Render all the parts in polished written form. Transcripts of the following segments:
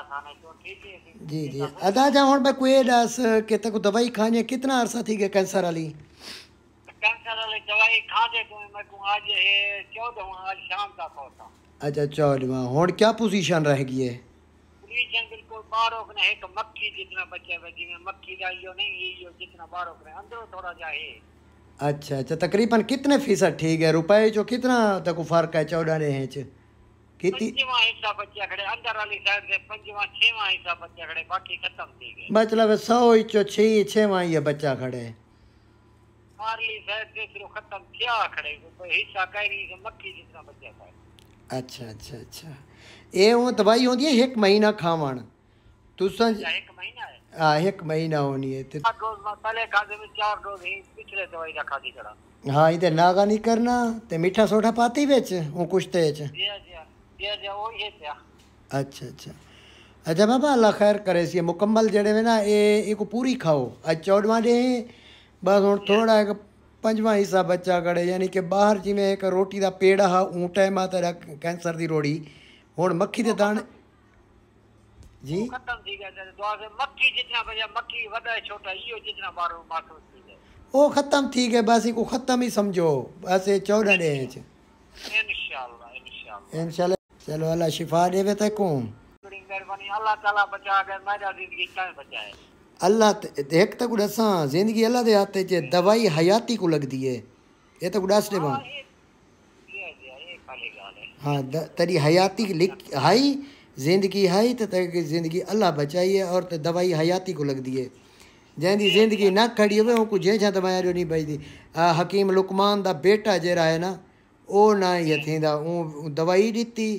जी जी अदा जा हुन मैं कोई दस के तक दवाई खाने कितना अरसा थी गया कैंसर वाली दवाई खा दे तो मैं को आज है 14 आज शाम तक होता। अच्छा 14वां हुन क्या पोजीशन रह गई है पोजीशन बिल्कुल बाहरों ने एक मक्खी जितना बचे हुए जिਵੇਂ मक्खी का यो नहीं ये यो जितना बाहरों ने अंदर थोड़ा जा है। अच्छा अच्छा तकरीबन कितने फीसद ठीक है रुपए जो कितना तक फर्क है 14 ने च कितनी पंजवा हिस्सा बच्चा खड़े अंदर वाली साइड से पंजवा छेवां हिस्सा बच्चा खड़े बाकी खत्म थी गए मतलब 100 चो 6वां ये बच्चा खड़े पारली साइड से सिर्फ खत्म किया खड़े कोई हिस्सा कह रही है मक्खी जितना बच्चा था। अच्छा अच्छा अच्छा ये वो दवाई होती है 1 महीना खावण तुसा 1 महीना है हाँ 1 महीना होनी है 4 डोज पहले खाते में 4 डोज ही पिछले दवाई का खाती करा। हाँ इधर नागा नहीं करना ते मीठा सोडा पाती बेच वो कुछ तेज जी जी वो ये क्या अच्छा अच्छा अच्छा बाबा अल्लाह खैर करे सी मुकम्मल जड़े में ना ये को पूरी खाओ आज 14वां डे बस हुन थोड़ा एक 5वां हिस्सा बच्चा करे यानी कि बाहर जिमें एक रोटी का पेड़ा हा ऊँ टाइम तेरा कैंसर की रोड़ी हुन मक्खी के दाने जी खत्म थी गया दुआ से मक्खी जितना बजा मक्खी वड़ा छोटा यो जितना बारो महसूस थी गया वो ख़त्म थी गए बस को ख़त्म ही समझो बस 14 डे इंशाल्लाह इंशाल्लाह चलो अल्लाह शिफा देवे तको बड़ी मेहरबानी अल्लाह ताला बचा अगर मेरा जिंदगी काहे बचाए अल्लाह एक तक दसा जिंदगी अल्लाह दे हाथ च दवाई हयाती को लगदी है ये तो दस दे ये खाली गाल है। हाँ तेरी हयाती लिख हाई जिंदगी हाई तो तेरी जिंदगी अल्लाह बचाई है और तो दवाई हयाती को लगदी है जैसी जिंदगी ना खड़ी हुए उनको जैसा दवाई जो नहीं बचती हकीम लुकमान दा बेटा जरा है ना वो ना ये थींदा दवाई दी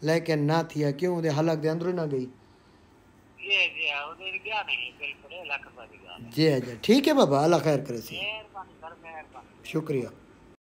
लेकिन ना थिया क्यों दे हलक दे अंदर ना गई जी जी ठीक है बाबा अल्लाह खैर करे सी शुक्रिया।